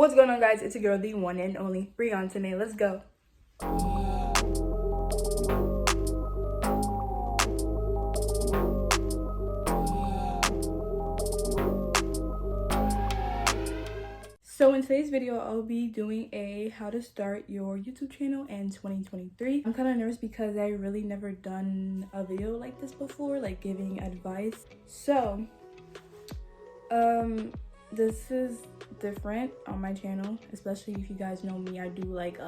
What's going on, guys? It's your girl, the one and only Bry'Antanae. Let's go. So in today's video, I'll be doing a how to start your YouTube channel in 2023. I'm kind of nervous because I really never done a video like this before, like giving advice. So this is different on my channel, especially if you guys know me. I do like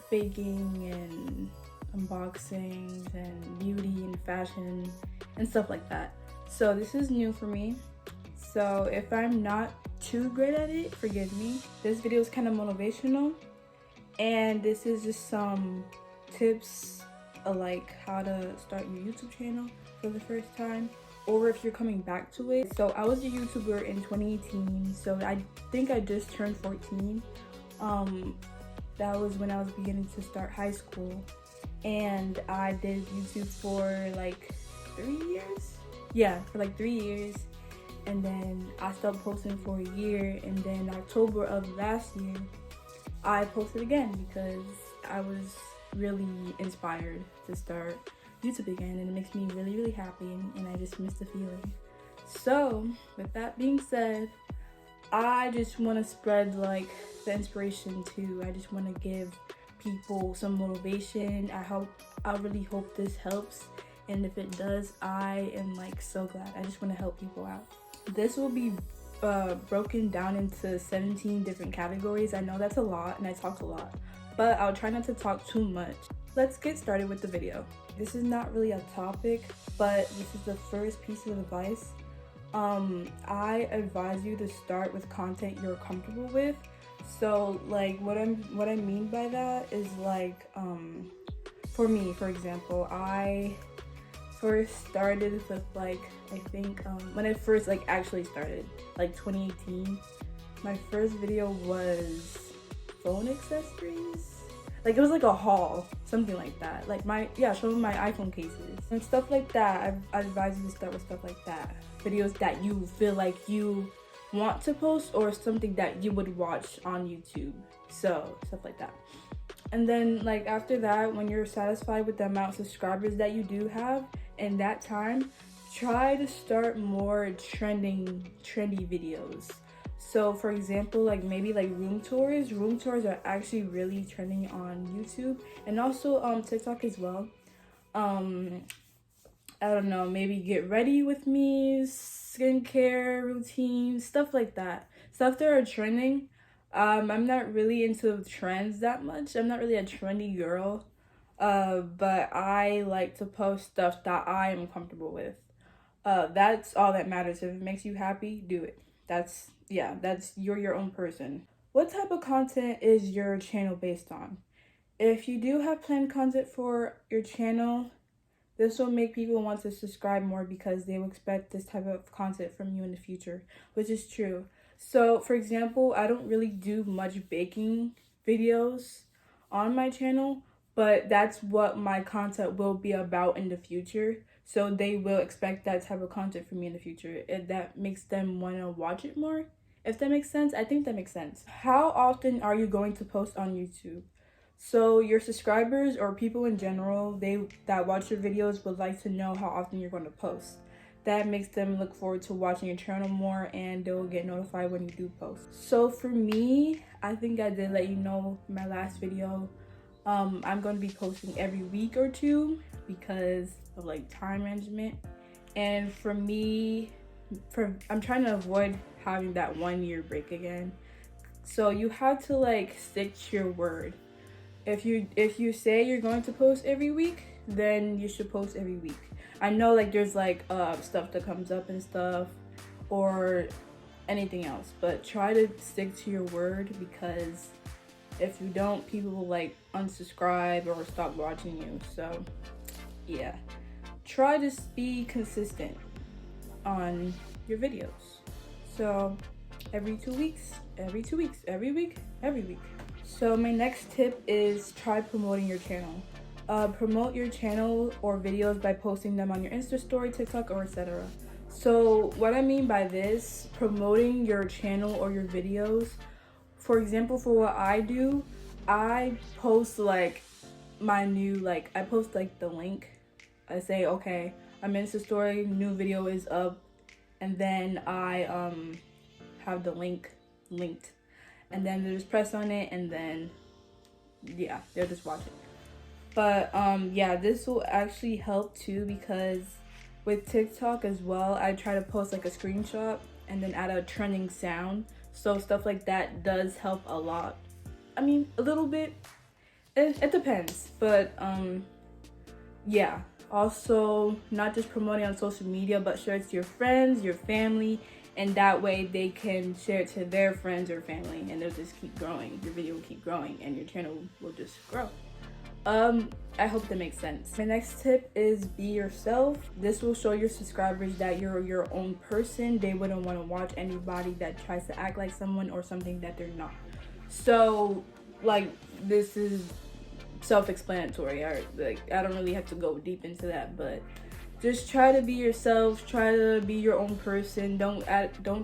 baking and unboxings and beauty and fashion and stuff like that. So this is new for me. So if I'm not too great at it, forgive me. This video is kind of motivational, and this is just some tips like how to start your YouTube channel for the first time, or if you're coming back to it. So I was a YouTuber in 2018, so I think I just turned 14. That was when I was beginning to start high school, and I did YouTube for like 3 years. Yeah, for like 3 years. And then I stopped posting for a year, and then October of last year I posted again because I was really inspired to start YouTube again, and it makes me really happy, and I just miss the feeling. So with that being said, I just want to spread like the inspiration too. I just want to give people some motivation. I really hope this helps, and if it does, I am like so glad. I just want to help people out. This will be broken down into 17 different categories. I know that's a lot and I talk a lot, but I'll try not to talk too much. Let's get started with the video. This is not really a topic, but this is the first piece of advice. I advise you to start with content you're comfortable with. So like what I mean by that is like for me, for example, I first started with like, I think when I first like actually started, like 2018, my first video was phone accessories. Like it was like a haul, something like that. Like showing my iPhone cases and stuff like that. I advise you to start with stuff like that. Videos that you feel like you want to post, or something that you would watch on YouTube. So stuff like that. And then like after that, when you're satisfied with the amount of subscribers that you do have in that time, try to start more trendy videos. So for example, like maybe like room tours are actually really trending on YouTube, and also TikTok as well. I don't know, maybe get ready with me, skincare routines, stuff like that, stuff that are trending. I'm not really into trends that much. I'm not really a trendy girl, but I like to post stuff that I am comfortable with. That's all that matters. If it makes you happy, do it. You're your own person. What type of content is your channel based on? If you do have planned content for your channel, this will make people want to subscribe more because they will expect this type of content from you in the future, which is true. So for example, I don't really do much baking videos on my channel, but that's what my content will be about in the future. So they will expect that type of content from me in the future. That makes them want to watch it more. If that makes sense, I think that makes sense. How often are you going to post on YouTube? So your subscribers, or people in general, that watch your videos, would like to know how often you're going to post. That makes them look forward to watching your channel more, and they'll get notified when you do post. So for me, I think I did let you know in my last video, I'm going to be posting every week or two because of like time management. And for me, I'm trying to avoid having that 1 year break again. So you have to like stick to your word. If you say you're going to post every week, then you should post every week. I know like there's like stuff that comes up and stuff, or anything else, but try to stick to your word, because if you don't, people will like unsubscribe or stop watching you. So yeah, try to be consistent on your videos. So every 2 weeks, every week. So my next tip is try promoting your channel. Promote your channel or videos by posting them on your Insta story, TikTok, or etc. So what I mean by this, promoting your channel or your videos For example, for what I do, I post like my new, like I post like the link. I say, okay, I'm in Insta story, new video is up, and then I have the link linked, and then they just press on it, and then yeah, they'll just watch it. But yeah, this will actually help too, because with TikTok as well, I try to post like a screenshot and then add a trending sound. So stuff like that does help a lot. I mean, a little bit. It depends, but yeah. Also, not just promoting on social media, but share it to your friends, your family, and that way they can share it to their friends or family, and they'll just keep growing. Your video will keep growing, and your channel will just grow. I hope that makes sense. My next tip is be yourself. This will show your subscribers that you're your own person. They wouldn't want to watch anybody that tries to act like someone or something that they're not. So, like, this is self-explanatory. I don't really have to go deep into that, but just try to be yourself. Try to be your own person. Don't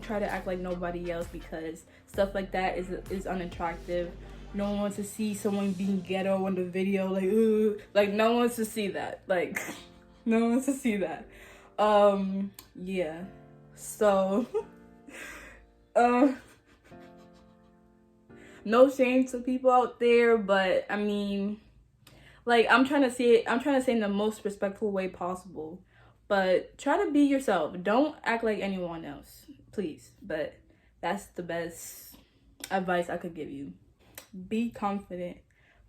try to act like nobody else, because stuff like that is unattractive. No one wants to see someone being ghetto in the video, like, ooh, like no one wants to see that. Like, no one wants to see that. Yeah. So, no shame to people out there, but I mean, like, I'm trying to say in the most respectful way possible. But try to be yourself. Don't act like anyone else, please. But that's the best advice I could give you. Be confident.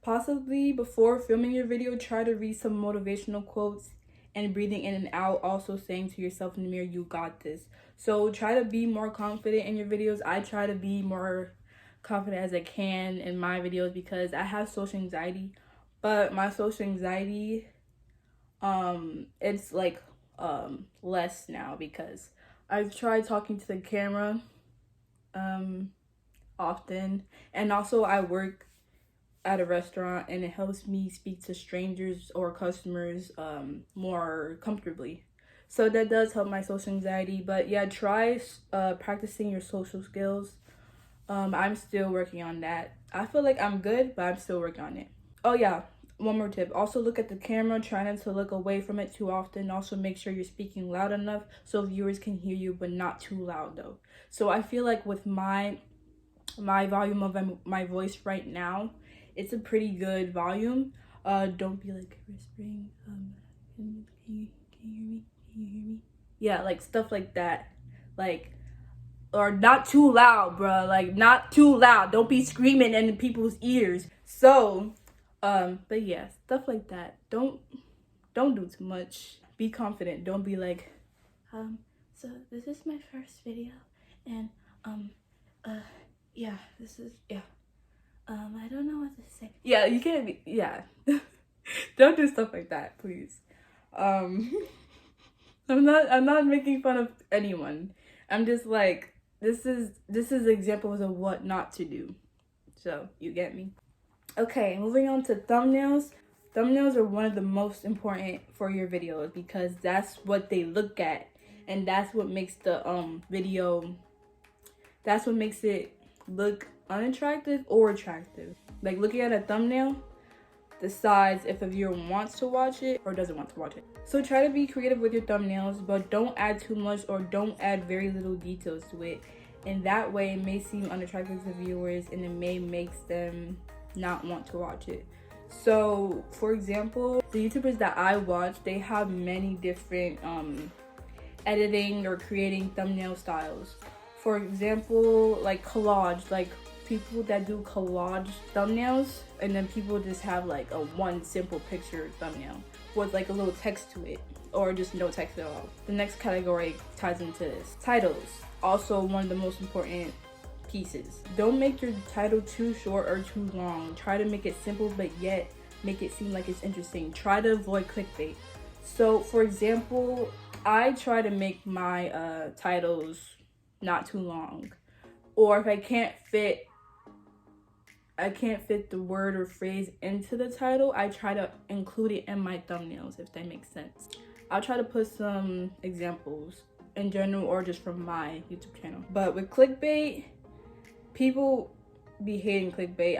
Possibly before filming your video, try to read some motivational quotes and breathing in and out, also saying to yourself in the mirror, you got this. So try to be more confident in your videos. I try to be more confident as I can in my videos, because I have social anxiety, but my social anxiety, it's like less now, because I've tried talking to the camera often, and also I work at a restaurant, and it helps me speak to strangers or customers more comfortably. So that does help my social anxiety. But yeah, try practicing your social skills. I'm still working on that. I feel like I'm good, but I'm still working on it. Oh yeah, one more tip. Also look at the camera. Try not to look away from it too often. Also make sure you're speaking loud enough so viewers can hear you, but not too loud though. So I feel like with my volume of my voice right now, it's a pretty good volume. Don't be like whispering. Can you hear me? Can you hear me? Yeah, like stuff like that. Like, or not too loud, bruh. Like, not too loud. Don't be screaming in people's ears. So, but yeah, stuff like that. Don't do too much. Be confident. Don't be like, so this is my first video, and yeah, this is, yeah. I don't know what to say. Yeah, you can't be, yeah. Don't do stuff like that, please. I'm not making fun of anyone. I'm just like, this is examples of what not to do. So, you get me? Okay, moving on to thumbnails. Thumbnails are one of the most important for your videos, because that's what they look at, and that's what makes the video, that's what makes it look unattractive or attractive. Like, looking at a thumbnail decides if a viewer wants to watch it or doesn't want to watch it. So try to be creative with your thumbnails, but don't add too much or don't add very little details to it. And that way it may seem unattractive to viewers, and it may makes them not want to watch it. So for example, the YouTubers that I watch, they have many different editing or creating thumbnail styles. For example, like collage, like people that do collage thumbnails, and then people just have like a one simple picture thumbnail with like a little text to it, or just no text at all. The next category ties into this. Titles, also one of the most important pieces. Don't make your title too short or too long. Try to make it simple, but yet make it seem like it's interesting. Try to avoid clickbait. So for example, I try to make my titles not too long, or if I can't fit the word or phrase into the title, I try to include it in my thumbnails, if that makes sense. I'll try to put some examples in general or just from my YouTube channel. But with clickbait, people be hating clickbait.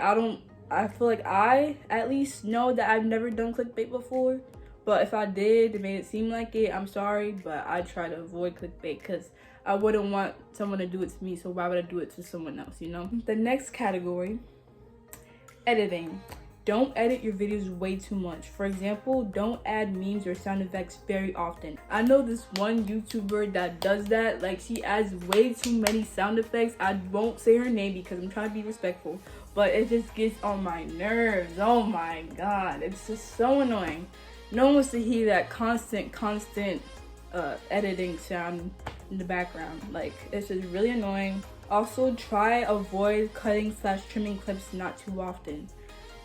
I feel like I at least know that I've never done clickbait before. But if I did, it made it seem like it, I'm sorry, but I try to avoid clickbait because I wouldn't want someone to do it to me, so why would I do it to someone else, you know? The next category, editing. Don't edit your videos way too much. For example, don't add memes or sound effects very often. I know this one YouTuber that does that. Like, she adds way too many sound effects. I won't say her name because I'm trying to be respectful, but it just gets on my nerves. Oh my god, it's just so annoying. No one wants to hear that constant editing sound in the background. Like, it's just really annoying. Also, try avoid cutting / trimming clips not too often.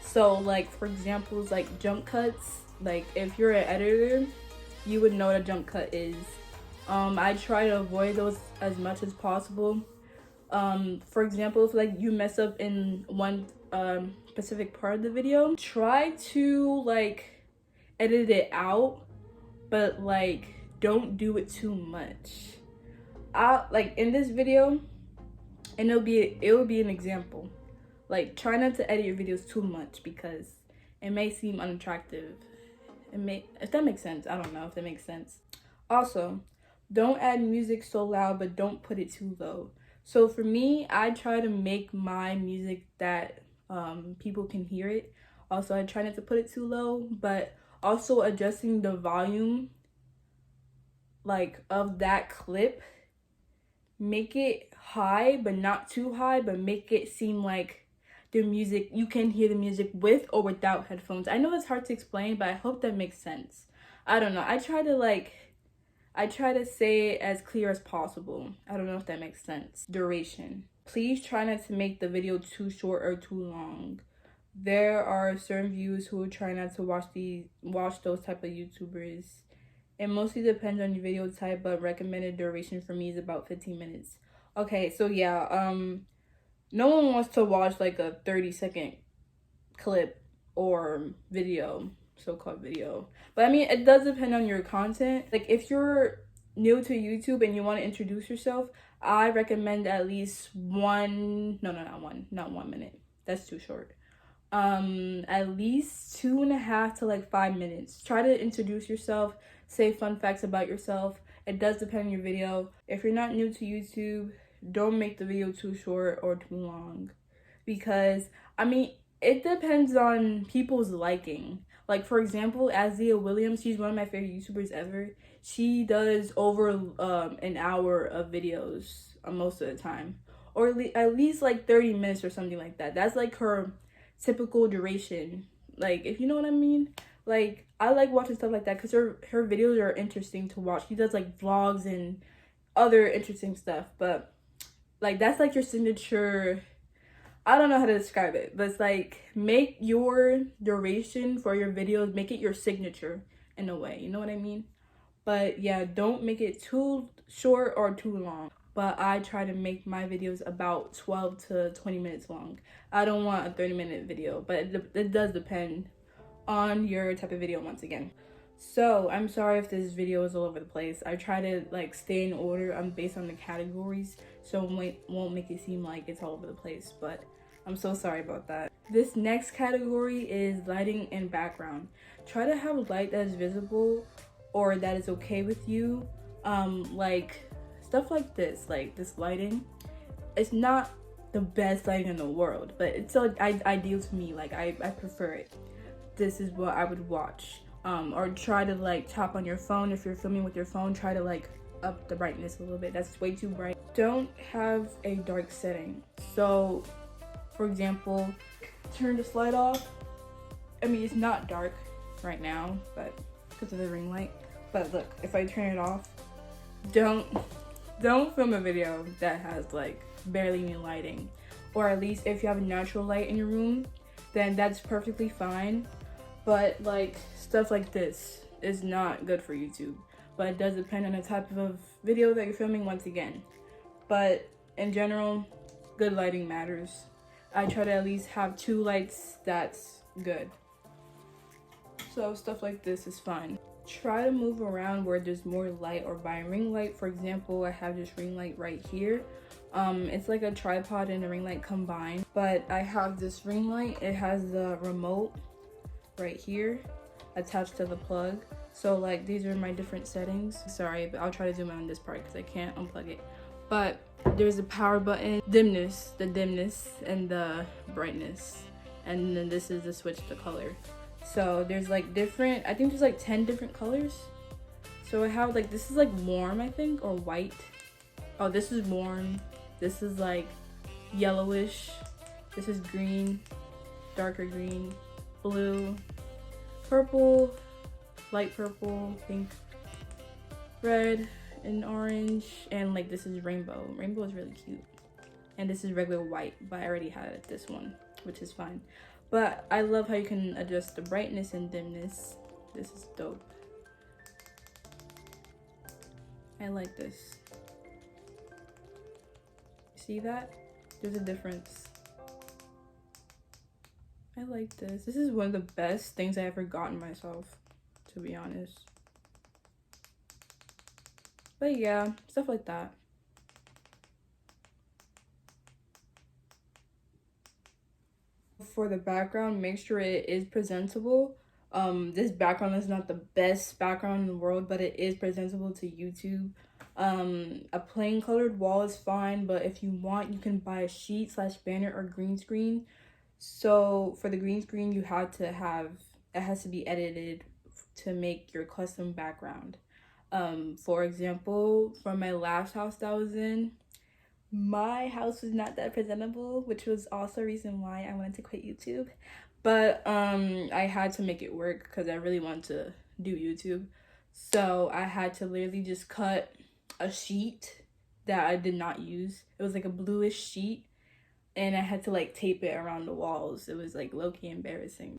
So, like, for examples, like jump cuts, like if you're an editor, you would know what a jump cut is. I try to avoid those as much as possible. For example, if like you mess up in one specific part of the video, try to like edit it out, but like don't do it too much. Like in this video, and it will be an example. Like, try not to edit your videos too much because it may seem unattractive. If that makes sense. I don't know if that makes sense. Also, don't add music so loud, but don't put it too low. So for me, I try to make my music that people can hear it. Also, I try not to put it too low, but also adjusting the volume like of that clip. Make it high, but not too high, but make it seem like the music, you can hear the music with or without headphones. I know it's hard to explain, but I hope that makes sense. I don't know. I try to say it as clear as possible. I don't know if that makes sense. Duration. Please try not to make the video too short or too long. There are certain viewers who will try not to watch those type of YouTubers. It mostly depends on your video type, but recommended duration for me is about 15 minutes. Okay, so yeah, no one wants to watch like a 30-second clip or video, so-called video. But I mean, it does depend on your content. Like if you're new to YouTube and you want to introduce yourself, I recommend at least not 1 minute. That's too short. At least 2.5 to like 5 minutes. Try to introduce yourself, say fun facts about yourself. It does depend on your video. If you're not new to YouTube, don't make the video too short or too long, because I mean, it depends on people's liking. Like for example, Azia Williams, she's one of my favorite YouTubers ever. She does over an hour of videos most of the time, or at least like 30 minutes or something like that. That's like her typical duration, like, if you know what I mean. Like, I like watching stuff like that because her videos are interesting to watch. She does like vlogs and other interesting stuff, but like that's like your signature. I don't know how to describe it, but it's like, make your duration for your videos, make it your signature in a way, you know what I mean? But yeah, don't make it too short or too long. But I try to make my videos about 12 to 20 minutes long. I don't want a 30-minute video, but it does depend on your type of video once again. So I'm sorry if this video is all over the place. I try to like stay in order based on the categories, so it won't make it seem like it's all over the place, but I'm so sorry about that. This next category is lighting and background. Try to have light that is visible or that is okay with you. Like stuff like this lighting. It's not the best lighting in the world, but it's so ideal to me. Like I prefer it. This is what I would watch. Or try to like tap on your phone. If you're filming with your phone, try to like up the brightness a little bit. That's way too bright. Don't have a dark setting. So for example, turn the slide off. I mean, it's not dark right now, but because of the ring light. But look, if I turn it off, don't film a video that has like barely any lighting. Or at least if you have a natural light in your room, then that's perfectly fine. But like stuff like this is not good for YouTube. But it does depend on the type of video that you're filming once again. But in general, good lighting matters. I try to at least have 2 lights that's good. So stuff like this is fine. Try to move around where there's more light or by ring light. For example, I have this ring light right here. It's like a tripod and a ring light combined, but I have this ring light. It has the remote right here attached to the plug. So like these are my different settings. Sorry, but I'll try to zoom in on this part because I can't unplug it. But there's a power button, dimness, the dimness, and the brightness. And then this is the switch to color. So there's like different, I think there's like 10 different colors. So I have like, this is like warm, I think, or white. Oh, this is warm. This is like yellowish. This is green, darker green, blue, purple, light purple, pink, red, and orange. And like this is rainbow. Rainbow is really cute. And this is regular white, but I already had this one, which is fine. But I love how you can adjust the brightness and dimness. This is dope. I like this. See that? There's a difference. I like this. This is one of the best things I ever gotten myself, to be honest. But yeah, stuff like that. For the background, make sure it is presentable. This background is not the best background in the world, but it is presentable to YouTube. A plain colored wall is fine, but if you want, you can buy a sheet / banner or green screen. So for the green screen, it has to be edited to make your custom background. For example, from my last house that I was in, my house was not that presentable, which was also a reason why I wanted to quit YouTube. But I had to make it work because I really wanted to do YouTube. So I had to literally just cut a sheet that I did not use. It was like a bluish sheet, and I had to like tape it around the walls. It was like low-key embarrassing.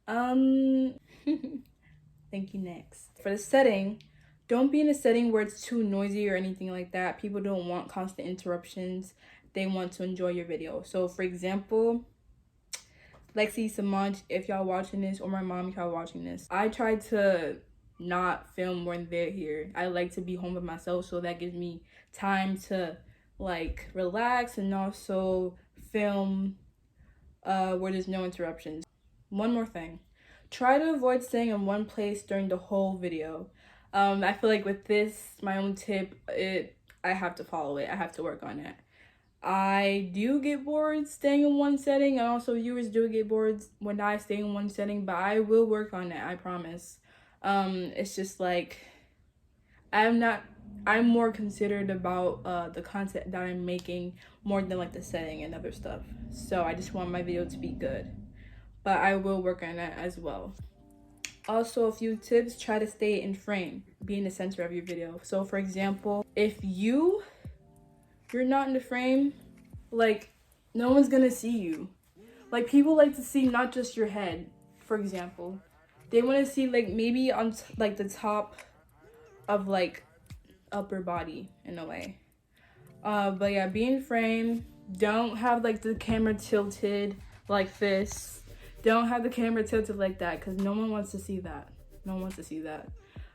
Thank you. Next, for the setting, don't be in a setting where it's too noisy or anything like that. People don't want constant interruptions. They want to enjoy your video. So for example, Lexi, Samaj, if y'all watching this, or my mom, if y'all watching this, I try to not film when they're here. I like to be home with myself, so that gives me time to like relax and also film where there's no interruptions. One more thing, try to avoid staying in one place during the whole video. I feel like with this, my own tip, I have to follow it. I have to work on it. I do get bored staying in one setting, and also viewers do get bored when I stay in one setting, but I will work on it, I promise. It's just like I'm more considered about the content that I'm making more than like the setting and other stuff. So I just want my video to be good, but I will work on that as well. Also, a few tips: try to stay in frame, be in the center of your video. So for example, if you're not in the frame, like no one's gonna see you. Like people like to see not just your head. For example, they want to see like maybe on like the top of like upper body in a way. But yeah, be in frame. Don't have like the camera tilted like this. Don't have the camera tilted like that, because no one wants to see that. No one wants to see that.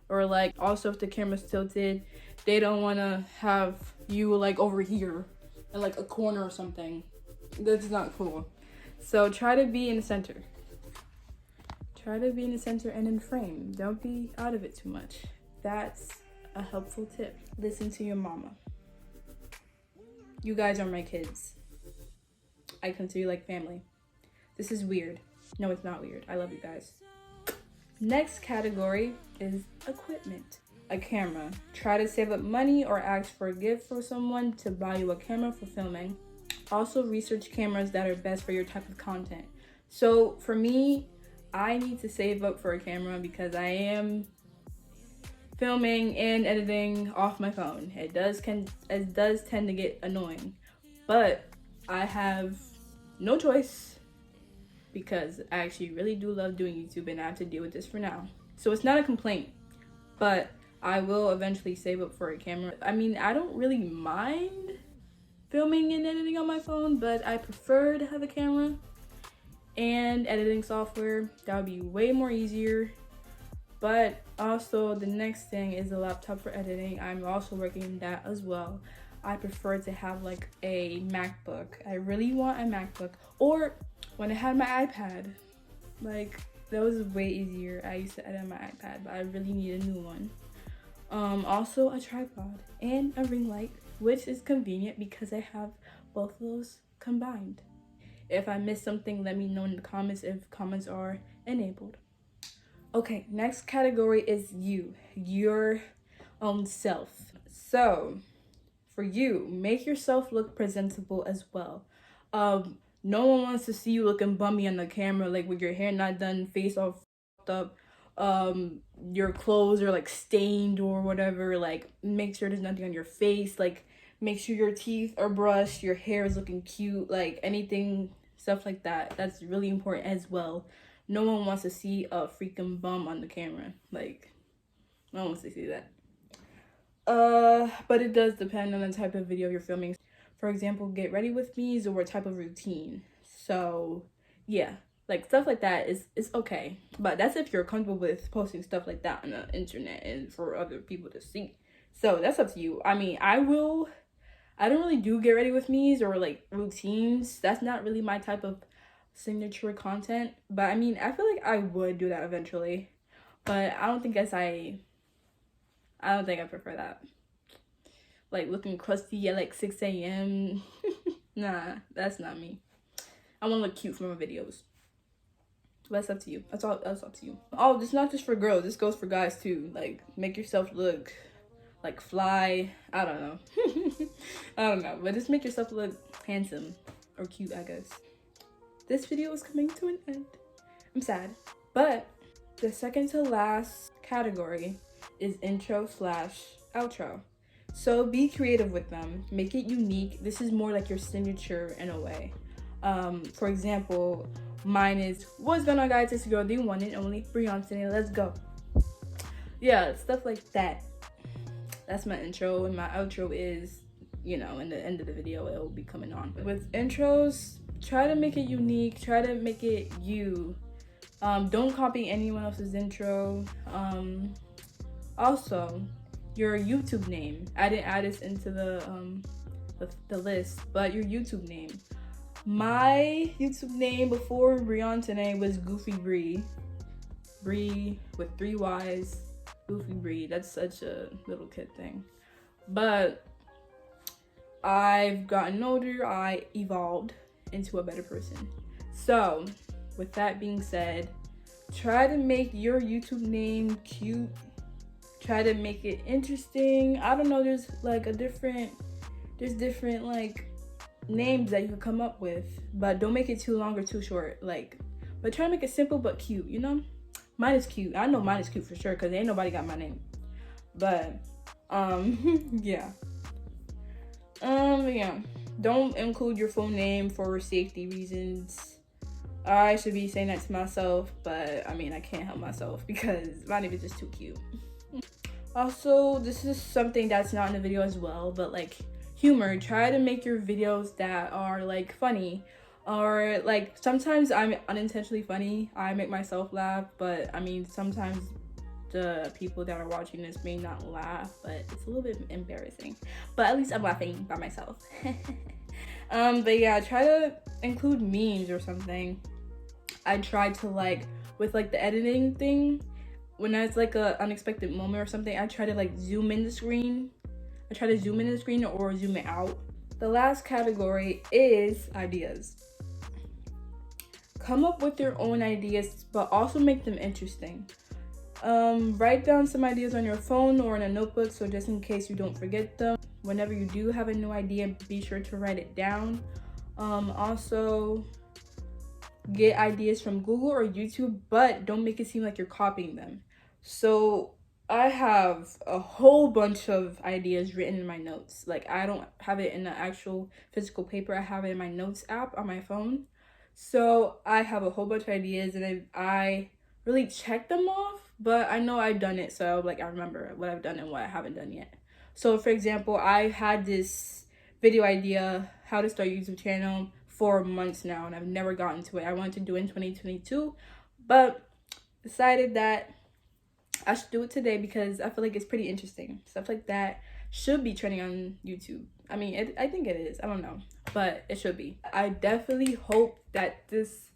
Or like also if the camera's tilted, they don't want to have you like over here in like a corner or something. That's not cool. So try to be in the center. Try to be in the center and in frame. Don't be out of it too much. That's a helpful tip. Listen to your mama. You guys are my kids. I consider you like family. This is weird. No, it's not weird. I love you guys. Next category is equipment. A camera. Try to save up money or ask for a gift for someone to buy you a camera for filming. Also research cameras that are best for your type of content. So for me, I need to save up for a camera because I am filming and editing off my phone. It does tend to get annoying, but I have no choice because I actually really do love doing YouTube and I have to deal with this for now. So it's not a complaint, but I will eventually save up for a camera. I mean, I don't really mind filming and editing on my phone, but I prefer to have a camera and editing software. That would be way more easier. But also the next thing is a laptop for editing. I'm also working on that as well. I prefer to have like a MacBook. I really want a MacBook. Or when I had my iPad, like that was way easier. I used to edit on my iPad, but I really need a new one. Also a tripod and a ring light, which is convenient because I have both of those combined. If I missed something, let me know in the comments if comments are enabled. Okay, next category is your own self. So for you, make yourself look presentable as well. No one wants to see you looking bummy on the camera, like with your hair not done, face all up, your clothes are like stained or whatever. Like make sure there's nothing on your face. Like make sure your teeth are brushed, your hair is looking cute, like anything, stuff like that. That's really important as well. No one wants to see a freaking bum on the camera. Like no one wants to see that. But it does depend on the type of video you're filming. For example, get ready with me's or type of routine. So yeah, like stuff like that is okay. But that's if you're comfortable with posting stuff like that on the internet and for other people to see. So that's up to you. I mean, I don't really do get ready with me's or like routines. That's not really my type of signature content. But I mean, I feel like I would do that eventually. But I don't think I prefer that. Like looking crusty at like 6 a.m. Nah, that's not me. I want to look cute for my videos. But that's up to you. That's up to you. Oh, this is not just for girls. This goes for guys too. Like make yourself look like fly. I don't know. I don't know. But just make yourself look handsome or cute, I guess. This video is coming to an end. I'm sad. But the second to last category is intro/outro. So be creative with them. Make it unique. This is more like your signature in a way. For example, mine is, what's going on guys? It's your girl, the one and only Bry'Antanae. Let's go. Yeah, stuff like that. That's my intro, and my outro is, you know, in the end of the video, it will be coming on. With intros, try to make it unique. Try to make it you. Don't copy anyone else's intro. Also, your YouTube name. I didn't add this into the list, but your YouTube name. My YouTube name before Bry'Antanae was Goofy Bree. Bree with 3 Y's. Goofy Bree. That's such a little kid thing. But I've gotten older. I evolved into a better person. So, with that being said, try to make your YouTube name cute. Try to make it interesting. I don't know, there's different like names that you could come up with, but don't make it too long or too short. Like, but try to make it simple but cute, you know? Mine is cute. I know mine is cute for sure because ain't nobody got my name. But yeah. Yeah. Don't include your full name for safety reasons. I should be saying that to myself, but I mean, I can't help myself because my name is just too cute. Also, this is something that's not in the video as well, but like humor. Try to make your videos that are like funny, or like sometimes I'm unintentionally funny. I make myself laugh, but I mean, sometimes the people that are watching this may not laugh, but it's a little bit embarrassing. But at least I'm laughing by myself. But yeah, try to include memes or something. I tried to like, with like the editing thing, when it's like a unexpected moment or something, I try to like zoom in the screen. I try to zoom in the screen or zoom it out. The last category is ideas. Come up with your own ideas, but also make them interesting. Write down some ideas on your phone or in a notebook, so just in case you don't forget them. Whenever you do have a new idea, be sure to write it down. Also, get ideas from Google or YouTube, but don't make it seem like you're copying them. So I have a whole bunch of ideas written in my notes. Like, I don't have it in the actual physical paper. I have it in my notes app on my phone. So I have a whole bunch of ideas, and I really check them off, but I know I've done it, so like I remember what I've done and what I haven't done yet. So for example, I had this video idea, how to start a YouTube channel, for months now, and I've never gotten to it. I wanted to do it in 2022, but decided that I should do it today because I feel like it's pretty interesting. Stuff like that. should be trending on YouTube. I mean, I think it is. I don't know, but it should be. I definitely hope that this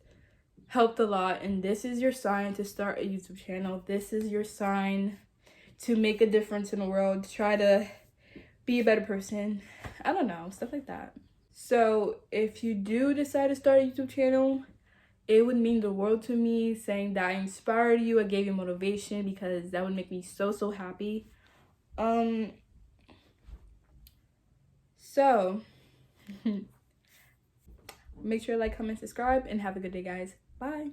helped a lot, and this is your sign to start a YouTube channel. This is your sign to make a difference in the world, to try to be a better person. I don't know, stuff like that. So if you do decide to start a YouTube channel, it would mean the world to me, saying that I inspired you, I gave you motivation, because that would make me so happy. So make sure to like, comment, subscribe, and have a good day, guys. Bye.